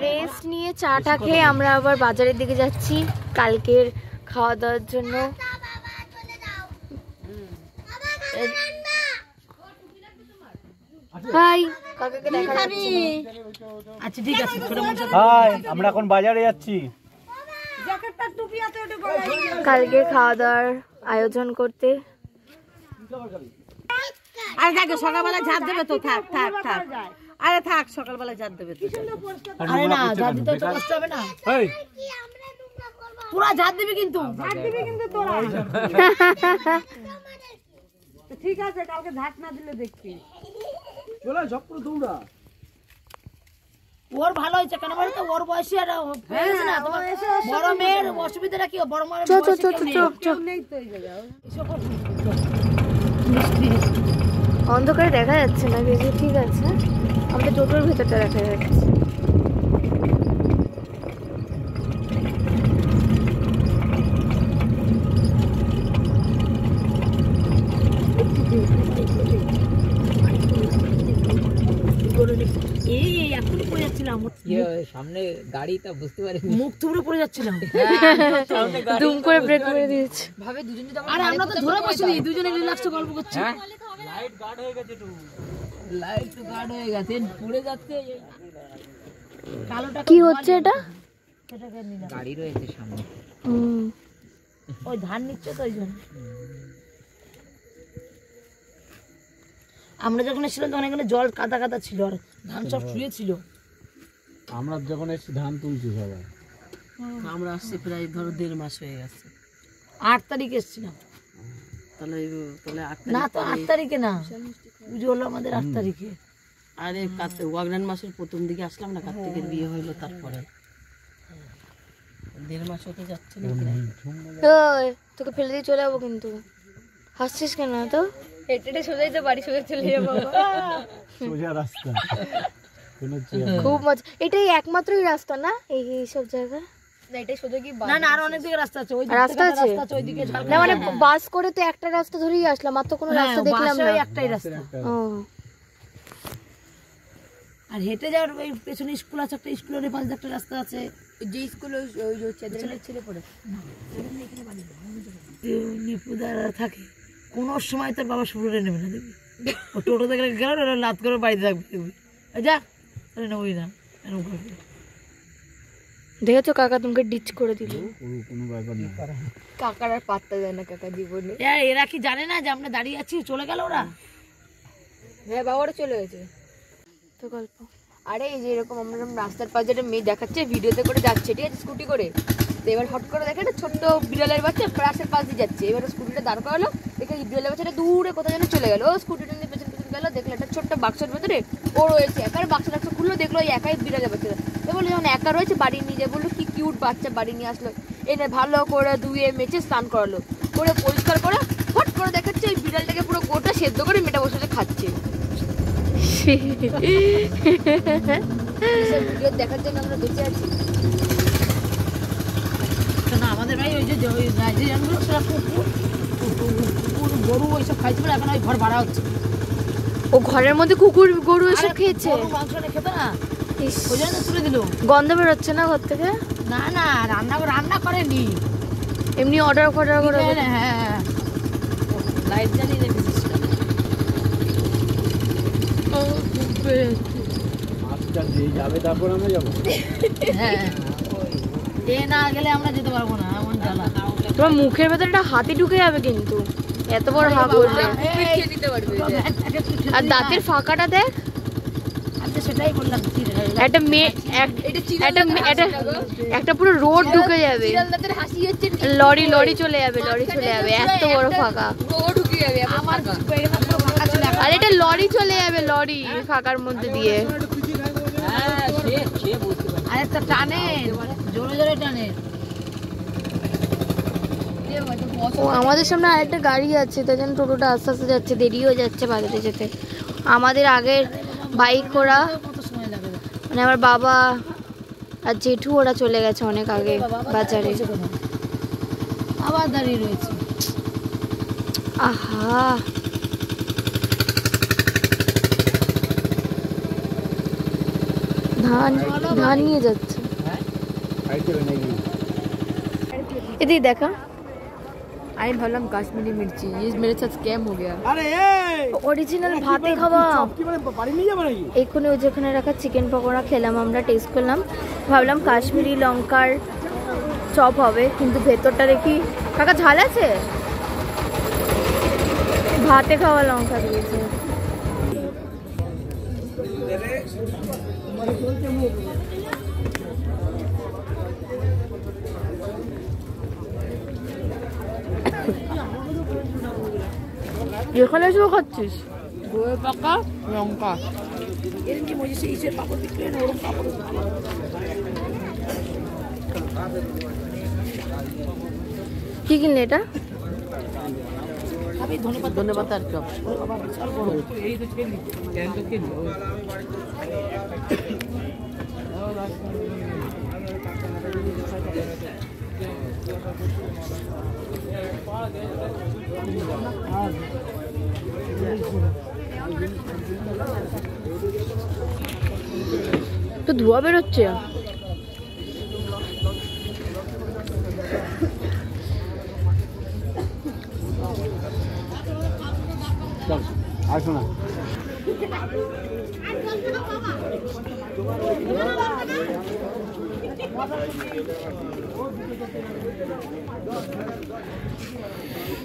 Rest নিয়ে চাটা খেয়ে আমরা আবার বাজারের দিকে যাচ্ছি কালকের খাওয়া দাওয়ার জন্য। হাই কাকাকে দেখা যাচ্ছে না। আচ্ছা ঠিক আছে হাই আমরা এখন বাজারে যাচ্ছি কালকে খাওয়া দাওয়ার আয়োজন করতে। আর দেখো সকালবেলা ঝাড় দেবে তো, থাক থাক থাক, আরে থাক সকালবেলা ঝাড় দেবে তো। আরে না ঝাড় দিতে তো কষ্ট হবে না, এই পুরো ঝাড় দিবি কিন্তু, ঝাড় দিবি কিন্তু তোরা। ঠিক আছে কালকে ঝাড় না দিলে দেখবি চলে সব পুরো তোমরা। ওর ভালো হয়েছে কেন বলতো, ওর বয়সে আর হয়ে গেছে না। তোমার বড় মেয়ের অসুবিধাটা কি, বড় মেয়ের অন্ধকারে দেখা যাচ্ছে না বেশি, ঠিক আছে আমাদের টোটোর ভিতরটা দেখা যাচ্ছে। সামনে গাড়িটা বুঝতে পারি মুখ থুবড়ে পড়ে যাচ্ছিলাম, দুম করে ব্রেক করে দিয়েছে। আরে আমরা তো ধরে বসিনি, দুজনে রিল্যাক্সে গল্প করছি। লাইট গার্ড হয়ে গেছে তো, লাইট তো গার্ড হয়ে গেছে, পড়ে যাচ্ছে। কালোটা কি হচ্ছে এটা? গাড়ি রয়েছে সামনে, ওই ধান নিচ্ছে তো ওই জন্য। আমরা যখন এসেছিলাম তখন এখানে জল কাদা কাদা ছিল আর ধান সব শুয়েছিল। আমরা যখন এসে ধান তুলছি সবাই। আমরা আসছি প্রায় ধরো 1.5 মাস হয়ে গেছে। 8 তারিখে এসেছিলাম। তাহলে না তো 8 তারিখে না, পুজো হলো আমাদের 8 তারিখে। আরে অগ্রহায়ণ মাসের প্রথম দিকে আসলাম না, কার্তিকের বিয়ে হইলো তারপরে। 1.5 মাস হতে যাচ্ছে না। ওই তোকে ফেলে দিয়ে চলে যাবো কিন্তু। হাসছিস কেন? তো হেঁটে সোজাই তো বাড়ি সোজা চলে যাবো। সোজা রাস্তা, খুব মজা। এটাই একমাত্রই রাস্তা না এই সব জায়গায়? না না আরো অনেক দিকে রাস্তা আছে, ওই রাস্তা আছে ওইদিকে না, মানে বাস করে তো একটা রাস্তা ধরেই আসলাম, আর তো কোনো রাস্তা দেখলাম না। একটাই রাস্তা। ও আর হেঁটে যাওয়ার ওই পেছনে স্কুল আছে, একটা স্কুলের পাশে একটা রাস্তা আছে, যে স্কুলে ওই ছেলে পড়ে নিপুদারা থাকে। কোন সময় তোর বাবা শুরু নেবে না, দেখবি ও টোটো থেকে গেল লাত করে বাড়িতে থাকবে, দেখবি যা নেবই না। দেখেছো কাকা তোমাকে ডিচ করে দিল। কোনো ব্যাপার না, কাকার আর পাত্তা দেয় না কাকা জীবনে। এরা কি জানে না যে আমরা দাঁড়িয়ে আছি? চলে গেল ওরা। হ্যাঁ বাবারা চলে গেছে তো গল্প। আরে এই যে এরকম আমরা রাস্তার পাশে একটা মেয়ে দেখাচ্ছে, ভিডিওতে করে যাচ্ছে, ঠিক আছে স্কুটি করে। তো এবার হট করে দেখে একটা ছোট্ট বিড়ালের বাচ্চা রাস্তার পাশ দিয়ে যাচ্ছে। এবার স্কুটিটা দাঁড় করালো, দেখে বিড়ালের বাচ্চাটা দূরে কোথাও যেন চলে গেল। ও স্কুটিটা নিয়ে পেছন পেছন গেলো, দেখলো একটা ছোট্ট বাক্সের ভেতরে ও রয়েছে। একার বাক্স খুললো, দেখলো ওই একাই বিড়ালের বাচ্চাটা। তো বললো যখন একা রয়েছে বাড়ি নিয়ে যায়, বললো কি কিউট বাচ্চা, বাড়ি নিয়ে আসলো। এনে ভালো করে ধুয়ে মেচে স্নান করালো, করে পরিষ্কার করে হট করে দেখাচ্ছে ওই বিড়ালটাকে পুরো গোটা সেদ্ধ করে মেটা বসে খাচ্ছে। ভিডিও দেখার জন্য আমরা বেঁচে আছি। না আমাদের ভাই ওই যে জানগুলো সেটা কুকুর গরু ওইসব খাইছে বলে এখন ওই ঘর ভাড়া হচ্ছে। ও ঘরের মধ্যে কুকুর গরু এসে খেয়েছে, মাংস খেতে না, ওই জন্য তুলে দিল। গন্ধ বেরোচ্ছে না ঘর থেকে? না না রান্না করেনি, এমনি অর্ডার করে। হ্যাঁ লাইট জ্বালিয়ে রেখেছিস। মাছটা দিয়ে যাবে তারপর আমরা যাবো। হ্যাঁ এ না গেলে আমরা যেতে পারবো না, এমন জ্বালা। তোমার মুখের ভেতরে একটা হাতি ঢুকে যাবে কিন্তু, এত বড় হা করলে। আর দাঁতের ফাঁকাটা দেখ। আচ্ছা সেটাই বললাম, একটা মেয়ে একটা পুরো রোড ঢুকে যাবে, লরি চলে যাবে, এত বড় ফাঁকা। আর এটা লরি চলে যাবে, লরি ফাঁকার মধ্যে দিয়ে। আরেকটা টানে, জোরে জোরে টানে। ও আমাদের সামনে আরেকটা গাড়ি আছে, তাই জন্য টোটোটা আস্তে আস্তে যাচ্ছে, দেরি হয়ে যাচ্ছে বাজারে যেতে। আমাদের আগের বাইক ওরা, মানে আমার বাবা আর জেঠু ওরা চলে গেছে অনেক আগে বাজারে। আবার দাঁড়িয়ে রয়েছে। আহা ধান নিয়ে যাচ্ছে। এদিকে দেখা, আমি ভাবলাম কাশ্মীরি মির্চি, ये मेरे साथ स्कैम हो गया। अरे অরিজিনাল ভাতে খাওয়া এক্ষুনি ওই যেখানে রাখা চিকেন পকোড়া খেলাম, আমরা টেস্ট করলাম, ভাবলাম কাশ্মীরি লঙ্কার চপ হবে, কিন্তু ভেতরটা দেখি কাকা ঝাল আছে, ভাতে খাওয়া লঙ্কা দিয়েছে। যেখানে এসেও খাচ্ছিস দই পাকা লঙ্কা, কি কিনলে এটা? ধন্যবাদ আর চপ। তো ধোয়া বেরোচ্ছে। আসো না,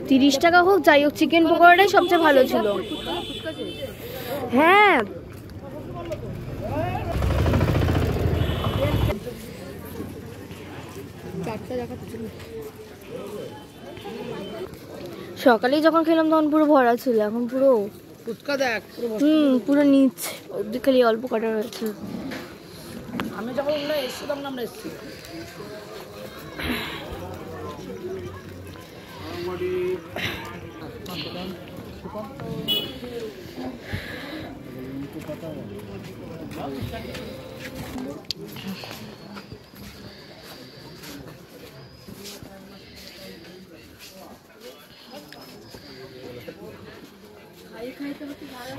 $30 হোক যাই হোক, চিকেন পকোড়াটাই সবচেয়ে ভালো ছিল। হ্যাঁ সকালেই যখন খেলাম তখন পুরো ভরা ছিল, এখন পুরো ফুচকা দেখ। পুরো নিচ অব্দি খালি অল্প কাটা রয়েছে। আমি যখন এসেছিলাম না, আমরা এসেছি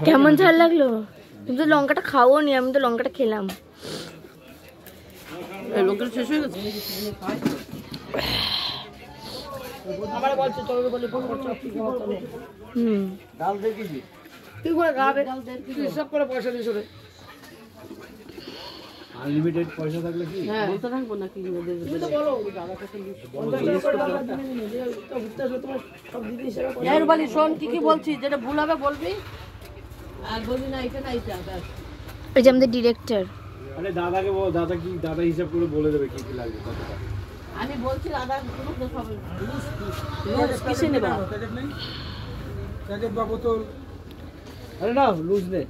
কেমন ঝাল লাগলো? তুমি তো লঙ্কাটা খাও নি, আমি তো লঙ্কাটা খেলাম। লঙ্কাটা শেষ হয়ে গেছে। আমার বলছে তোকে বলে ফোন করছো কি খাওয়া চলো। ডাল দেখেছি কি করে খাবে? হিসাব করে পয়সা দিছো রে। আনলিমিটেড পয়সা থাকলে কি বলতে থাকবো নাকি? তুমি তো বলো দাদা কাছে এর বলি শোন, কি কি বলছিস, যেটা ভুল হবে বলবি, আর বলবি না এটা না এটা। এই যে আমাদের ডিরেক্টর, আরে দাদাকে বল, দাদা কি দাদা হিসাব করে বলে দেবে কি কি লাগবে কতটা। আমি বলছি দাদা কোনো সব কিসে নেবা? প্যাকেট বা বোতল, আরে না লুজ নে,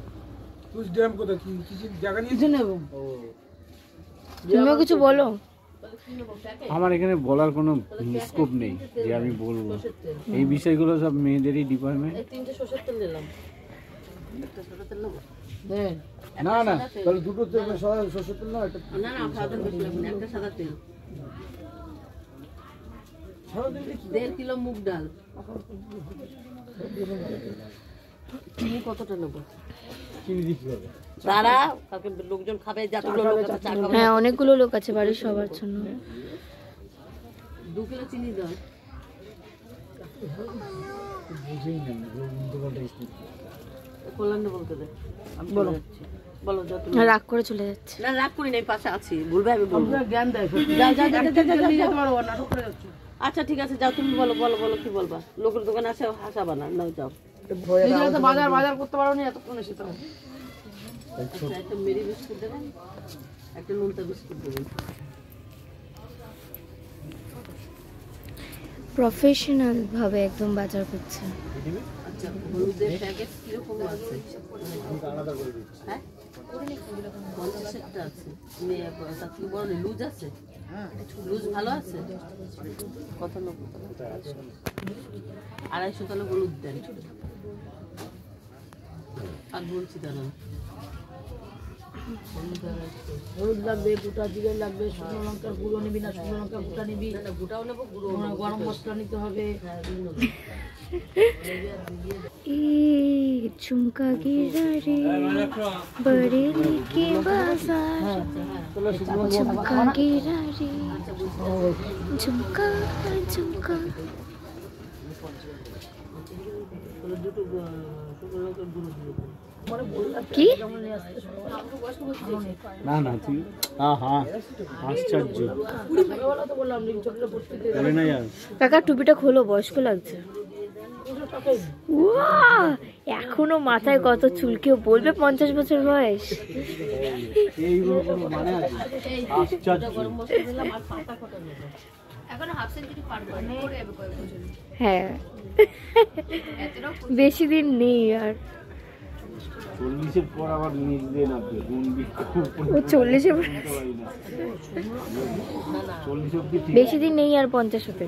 তুই ড্যাম কোথায় কি কিছু জায়গা নিয়ে কিসে নেব? তুমিও কিছু বলো। আমার এখানে বলার কোনো স্কোপ নেই যে আমি বলবো, এই বিষয়গুলো সব মেয়েদেরই ডিপার্টমেন্ট। এই তিনটে সরষের তেল দিলাম, একটা সরষের তেল নেবো। না না তাহলে দুটো সরষের তেল না, একটা না না সাদা তেল লাগবে না, একটা সাদা তেল। 1.5 কিলো মুগ ডাল। চিনি কতটা নেবো? চিনি দিতে হবে। তারা কালকে লোকজন খাবে, যতগুলো লোক আছে চা খাবে। হ্যাঁ অনেকগুলো লোক আছে বাড়ির সবার জন্য। 2 কিলো চিনি দাও। বুঝেই না কল্যাণে বলতে দে, আমি বলো বলো যত। রাগ করে চলে যাচ্ছে। না রাগ করি নাই, পাশে আছি, বলবে আমি বলবো। জ্ঞান দেয়, যাও যাও যাও যেতে পারো, নাটক করে যাচ্ছ। আচ্ছা ঠিক আছে যাও, তুমি বলো বলো বলো কি বলবা। লোকের দোকানে আসে হাসাবা না, নাও যাও। বাজার বাজার করতে পারো না এতক্ষণ এসে। তো একটা মেরি বিস্কুট দেবেন, একটা নোনতা বিস্কুট দেবেন। প্রফেশনাল ভাবে একদম বাজার করছে। আচ্ছা হলুদের প্যাকেট কিরকম আছে? হ্যাঁ 50-টা আছে। তার থেকে বড় নেই, লুজ আছে? লুজ ভালো আছে? কত নেবো? 250 তাহলে হলুদ দেন। আর বলছি দাঁড়ান, হলুদ লাগবে, গোটা জিরে লাগবে, শুকনো লঙ্কার গুঁড়ো নিবি না শুকনো লঙ্কার গোটা নিবি? গোটাও নেবো, গুঁড়ো, গরম মশলা নিতে হবে। झुमका गिरा रे बरेली के बाजार झुमका गिरा रे झुमका झुमका কি না না তুই হ্যাঁ আশ্চর্য বলে না यार কাকা টুপিটা খোলো, বয়স্ক লাগছে। এখনো মাথায় কত চুল, কেউ বলবে 50 বছর বয়স। এইগুলো কোনো মানে আছে? আশ্চর্য। হ্যাঁ বেশি দিন নেই আর। 40-এর পর আবার নিজ দেন আপনি ও 40-এর পর বেশি দিন নেই আর 50 হতে।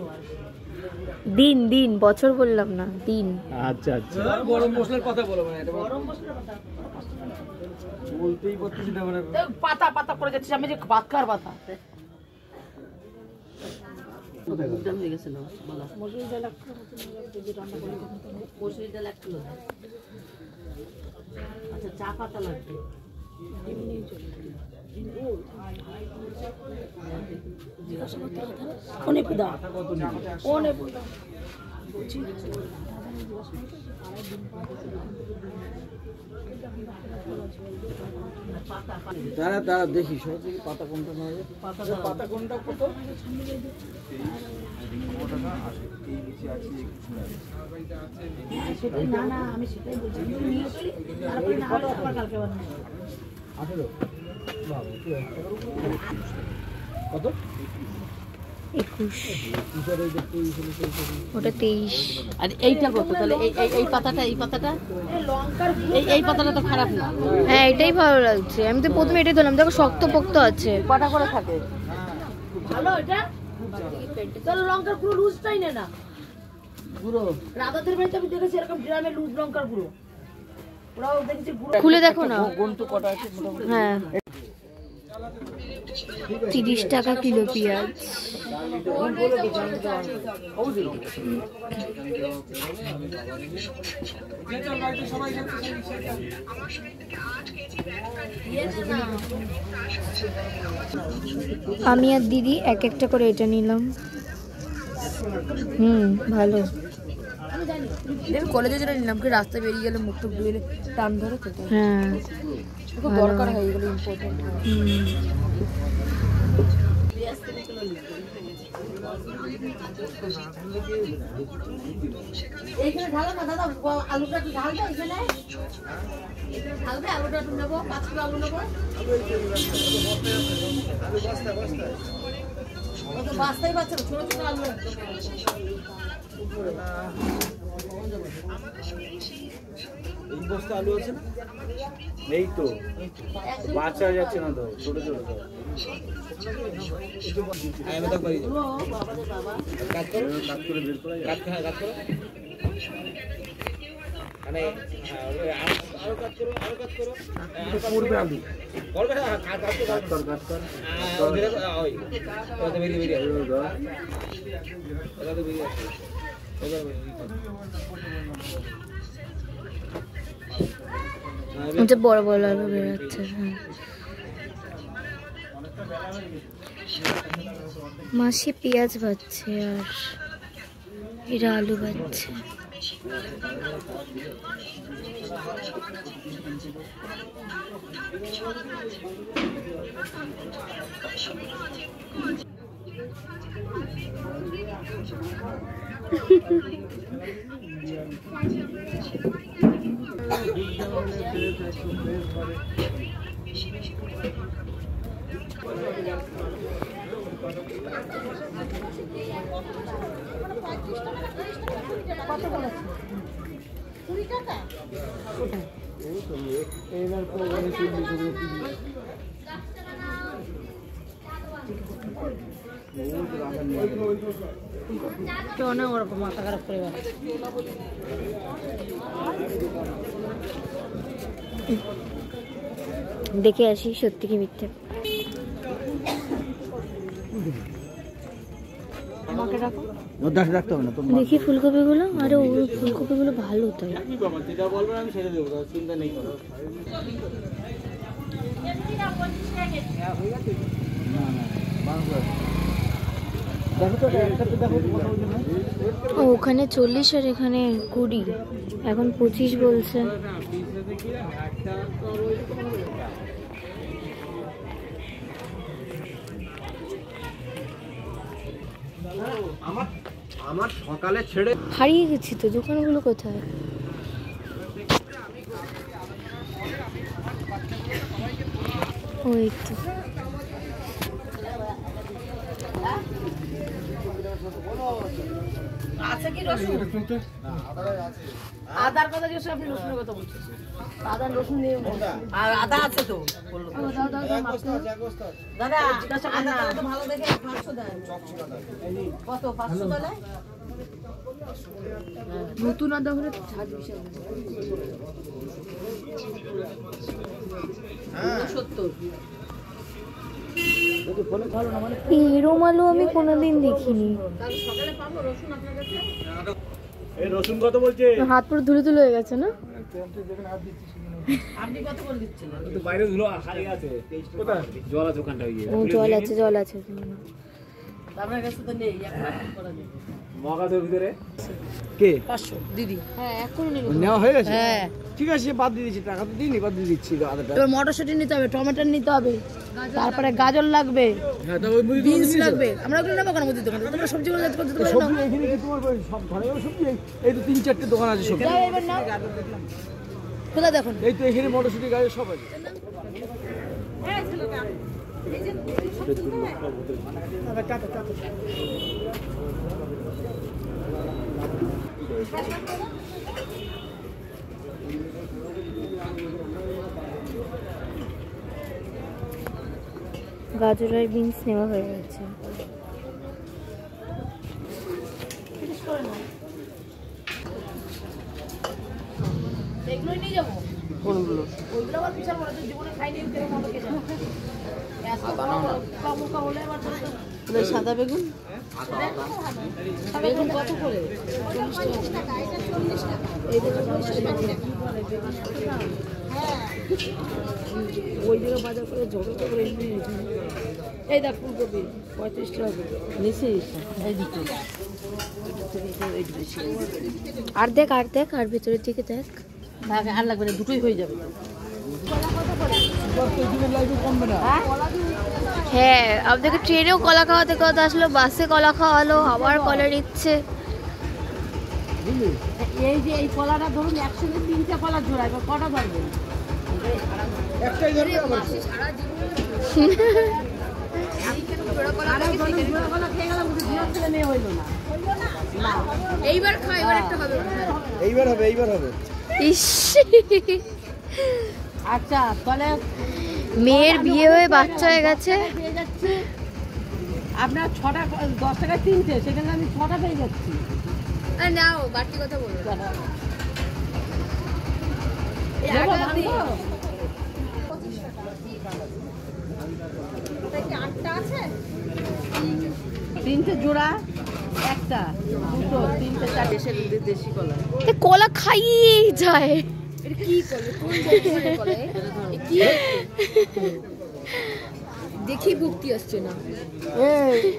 দিন দিন বছর বললাম না, দিন। আচ্ছা আচ্ছা গরম মশলার কথা বলো মানে এটা গরম মশলার কথা বলতেই বলতেছি না মানে পাতা পাতা করে যাচ্ছে। আমি যে ভাত খাওয়ার পাতা হয়ে গেছে না বলা মসুর ডাল মসুর ডাল 1 কিলো। আচ্ছা চা পাতা লাগবে অনেক দাম অনেক দাম। দাঁড়া দাঁড়া দেখি সব থেকে পাতা কোনটা না হবে পাতা কোনটা কত না না আমি সেটাই বলছি তারপরে না হলে আবার কালকে বানাবো। 18 কত 21 ওটা 23। আর এইটা কত তাহলে? এই পাতাটা এই পাতাটা এই পাতাটা তো খারাপ না। হ্যাঁ এটাই ভালো লাগছে। আমি তো প্রথমে এটাই ধরলাম, দেখো শক্ত পোক্ত আছে। কটা করে থাকে ভালো এটা। তাহলে লঙ্কার গুঁড়ো লুজটাই নে না গুঁড়ো। রাধাদের বাড়িতে আমি দেখেছি এরকম গ্রামে লুজ লঙ্কার গুঁড়ো, ওরাও দেখেছি খুলে দেখো না। কোনটা কটা আছে হ্যাঁ 30 টাকা কিলো পেঁয়াজ। আমি আর দিদি এক একটা করে এটা নিলাম। ভালো। কলেজে যেটা নিলাম, কি রাস্তায় বেরিয়ে গেলে মুখ টুক ধুয়ে টান ধরে তো। হ্যাঁ খুব দরকার হয়ে গেল, ইম্পর্টেন্ট। এইখানে ঢালো না দাদা, আলুটা কি ঢালবে? এখানে ঢালবে আলুটা একটু নেবো, 5 কিলো আলু নেবো। বাস্তাই পাচ্ছে না, ছোট ছোট আলু। এই বস্তা আলু আছে না? নেই তো, বাচ্চা যাচ্ছে না তো, ছোট ছোট তো। আমি তো পারি কাট করে বের করা যায়। কাট করো মানে আরো কাট করো পড়বে আলু করবে না। কাট কর ওই ওটা বেরিয়ে ওটা তো বেরিয়ে এটা বড় বড় আলু বেরোচ্ছে। হ্যাঁ মাসি পেঁয়াজ ভাজছে আর এরা আলু ভাজছে। অনেক ওরকম মাথা খারাপ করে দেখে আসি সত্যি কি মিথ্যে। আমাকে রাখো। রাখতে হবে না তো। দেখি ফুলকপিগুলো, আরে ওই ফুলকপিগুলো ভালো তাই। যেটা বলবেন আমি সেটা দেবো, চিন্তা নেই করো। ওখানে 40 আর এখানে 20, এখন 25 বলছে। আমার সকালে ছেড়ে হারিয়ে গেছি তো, দোকানগুলো কোথায়? ওই তো আছে কি রসুন? আদার কথা জিজ্ঞেস, আপনি রসুনের কথা বলছেন। আদা রসুন নিয়ে আর আদা আছে তো। দাদা জিজ্ঞাসা করেন না, ভালো দেখে 500 দেন। কত 500 দেন? নতুন আদা হলে ঝাঁজ বিশাল। 70। এরম আলু আমি কোনোদিন দেখিনি। সকালে পাবো রসুন আপনার কাছে? এই রসুন কত বলছে? হাত পুরো ধুলো ধুলো হয়ে গেছে না? আপনি কত করে দিচ্ছেন? কিন্তু বাইরে ধুলো খালি আছে। কোথায়? জল আছে ওখানটা গিয়ে। ও জল আছে, জল আছে। আপনার কাছে তো নেই, 1 লাখ করে দিন। মগাদের ভিতরে কে 500 দিদি। হ্যাঁ এখন নেওয়া হয়ে গেছে? হ্যাঁ, ঠিক আছে, বাদ দিয়ে দিচ্ছি, টাকা তো দিইনি, বাদ দিয়ে দিচ্ছি আদাটা। এবার মটরশুঁটি নিতে হবে, টমেটো নিতে হবে, তারপরে গাজর লাগবে, হ্যাঁ, তা ওই মুদি বিনস লাগবে। আমরা ওগুলো নেবো কেন মুদির দোকানে? তোমরা সবজিগুলো যাতে করতে পারো না। সবজি এখানে কি তোমার সব ধরনের সবজি? এই তো 3-4টে দোকান আছে সবজি। যাও এবার নাও। কোথায় দেখুন? এই তো এখানে মটরশুঁটি গাজর সব আছে। গাজর আর বিনস নেওয়া হয়ে গেছে। এগুলো নিয়ে যাবো। কোনগুলো? ওইগুলো আবার বিশাল বড়, তুই জীবনে খাইনি, এরকম হবে কে জানে। এত কামুকা হলে আবার তো সাদা বেগুন। বেগুন কত করে? 40 টাকা। এই বেগুন 40 টাকা। ওই জায়গায় বাজার করে জড়ো করে এই দেখ ফুলকপি 35 টাকা নিচে। এই দিকে আর দেখ, আর দেখ, আর ভেতরের দিকে দেখ। আর লাগবে না, দুটোই হয়ে যাবে। হ্যাঁ, আপনাকে ট্রেনেও কলা খাওয়াতে কথা আসলো, বাসে কলা খাওয়ালো, আবার কলা নিচ্ছে। এই যে এই কলাটা ধরুন একসঙ্গে 3টা কলা জোড়া, এবার কটা পারবেন? একটাই ধরবে আবার। এইবার খাও, এবার একটা হবে। এইবার হবে। ইস, আচ্ছা তাহলে মেয়ের বিয়ে হয়ে বাচ্চা হয়ে গেছে। পেয়ে যাচ্ছি আপনার 6টা 10 টাকায় 3টে, সেখানে আমি 6টা পেয়ে যাচ্ছি। নাও বাড়তি কথা বলো। নেবো, ভাঙবো? 3টে জোড়া, একটা, দুটো, 3টে, 4টে দেশি কলা। কলা খাইয়েই যায়। দেখি ভক্তি আসছে না।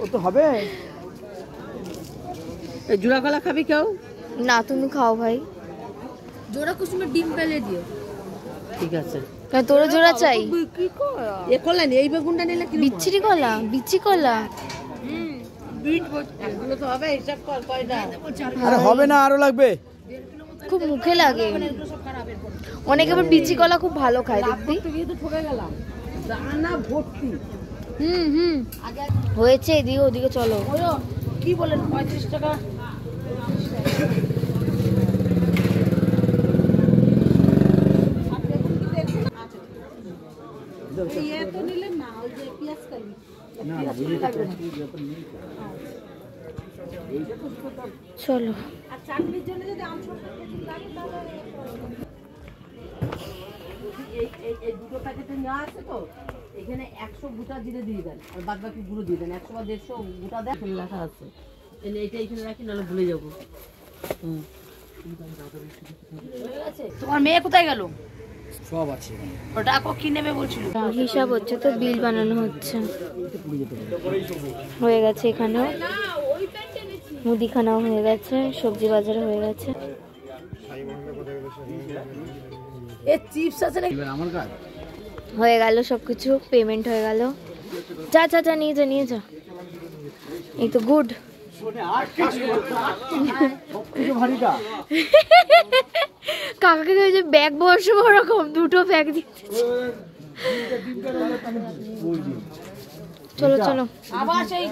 ও তো হবে। এই জোড়া কলা খাবি কেউ? না, তুমি খাও ভাই। জোড়া কুসুমের ডিম পেলে দিও। ঠিক আছে। তোর জোড়া চাই? এ কলা নেই, এই বেগুনটা নিলে কি বিচ্ছিরি কলা, বিচি কলা। এগুলো তো হবে, হিসাব কর কয়টা। আরে হবে না, আরো লাগবে। খুব মুখে লাগে। অনেকে আবার বিচি কলা খুব ভালো খায়, দেখবি। তো ঠকে গেলাম, দানা ভর্তি। হুম হয়েছে। এদিকে ওদিকে চলো। কি বলেন 35 টাকা? চলো। এই দুটো প্যাকেটে নেওয়া আছে তো, এখানে 100 গোটা জিরে দিয়ে দেন, আর বাদ বাকি গুঁড়ো দিয়ে দেন। 100 বা 150 গোটা দেন, লেখা আছে। এইটা এখানে রাখি, নাহলে ভুলে যাবো। তোমার মেয়ে কোথায় গেল? সব আছে। ওটা কি নেবে বলছিল? হিসাব হচ্ছে, তো বিল বানানো হচ্ছে। হয়ে গেছে এখানেও, মুদিখানাও হয়ে গেছে, সবজি বাজারও হয়ে গেছে। এ চিপস আছে নাকি? আমার কাজ হয়ে গেল সবকিছু, পেমেন্ট হয়ে গেল। যা যা যা, নিয়ে যা নিয়ে যা। এই তো গুড। কাকাকে যে ব্যাগ বসে ওরকম দুটো ব্যাগ দিচ্ছে। চলো চলো, আবার সেই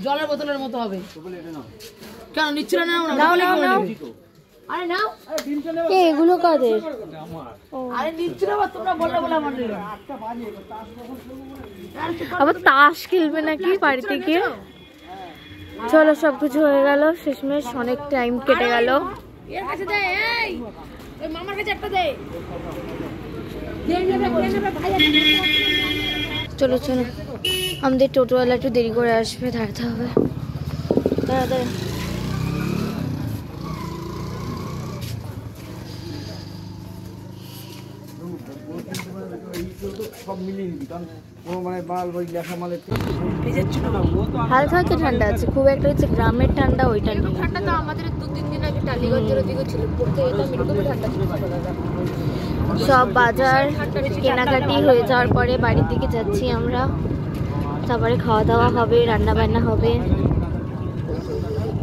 জলের বোতলের মতো হবে। কেন নিচ্ছিল না? নাও নাও নাও। আরে নাও। এগুলো কাদের? আরে নিচ্ছিল না, তোমরা বললে বলে আমার নিল। আবার তাস খেলবে নাকি বাড়িতে গিয়ে? চলো, সবকিছু হয়ে গেল, শেষমেশ অনেক টাইম কেটে গেল। এর কাছে দে, এই ওই মামার কাছে একটা দে। চলো চলো, আমাদের টোটোওয়ালা একটু দেরি করে আসবে, দাঁড়াতে হবে। দাঁড়া দাঁড়া। সব মিলিয়ে নিবি, কারণ কোনো মানে মাল ওই লেখা মালের হালকা হালকা ঠান্ডা আছে, খুব একটা হচ্ছে গ্রামের ঠান্ডা ওইটা নেই। ঠান্ডা তো আমাদের 2-3 দিন আগে টালিগঞ্জের ওদিকে ছিল, পড়তে যেতাম, এরকমই ঠান্ডা ছিল। সব বাজার কেনাকাটি হয়ে যাওয়ার পরে বাড়ির দিকে যাচ্ছি আমরা। তারপরে খাওয়া দাওয়া হবে, রান্না বান্না হবে।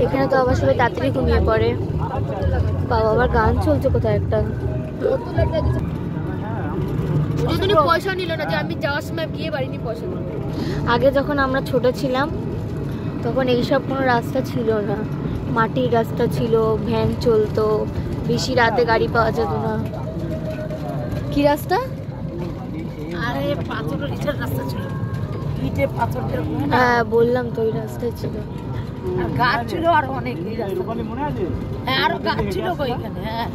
এখানে তো আবার সবাই তাড়াতাড়ি ঘুমিয়ে পড়ে। বাবা, আবার গান চলছে কোথায় একটা। পয়সা নিল না, যে আমি যাওয়ার সময় গিয়ে বাড়ি পয়সা নিল। আগে যখন আমরা ছোট ছিলাম তখন এইসব কোনো রাস্তা ছিল না, মাটির রাস্তা ছিল, ভ্যান চলতো, বেশি রাতে গাড়ি পাওয়া যেত না। কি রাস্তা? আরে পাথরের ইটের রাস্তা ছিল, ইটে পাথর যেরকম। হ্যাঁ বললাম তো, ওই রাস্তায় ছিল। আর গাছ ছিল আর অনেক। মনে আছে? হ্যাঁ, আরো গাছ ছিল ওইখানে। হ্যাঁ,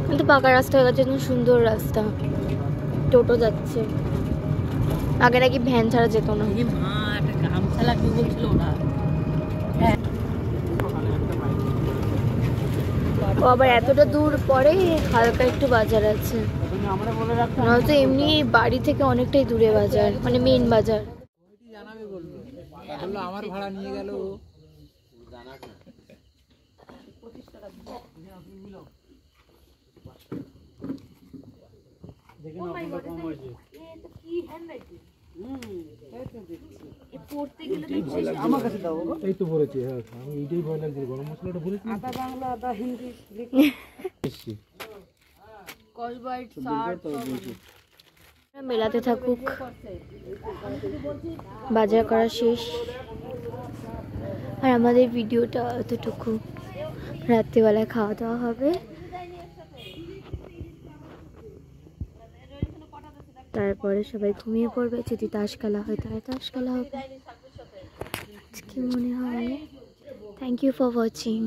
কিন্তু পাকা রাস্তা হয়ে গেছে, একদম সুন্দর রাস্তা, টোটো যাচ্ছে। আগে নাকি ভ্যান ছাড়া যেত না। এই মা একটা গামছা লাগবে বলছিল না। হ্যাঁ, ও আবার এতটা দূর পরে হালকা একটু বাজার আছে, নয়তো এমনি বাড়ি থেকে অনেকটাই দূরে বাজার, মানে মেইন বাজার। আমার ভাড়া নিয়ে গেল। আমার কাছে দাও। এই তো বলেছি, হ্যাঁ আমি এইটাই ভয় লাগছে, গরম মশলাটা বলেছি। আদা বাংলা, আদা হিন্দি মেলাতে থাকুক, বাজার করা শেষ। আর আমাদের ভিডিওটা এতটুকু, রাত্রিবেলায় খাওয়া দাওয়া হবে, তারপরে সবাই ঘুমিয়ে পড়বে। যদি তাস খেলা হয় তাহলে তাস খেলা হবে। আজকে মনে হয় থ্যাংক ইউ ফর ওয়াচিং।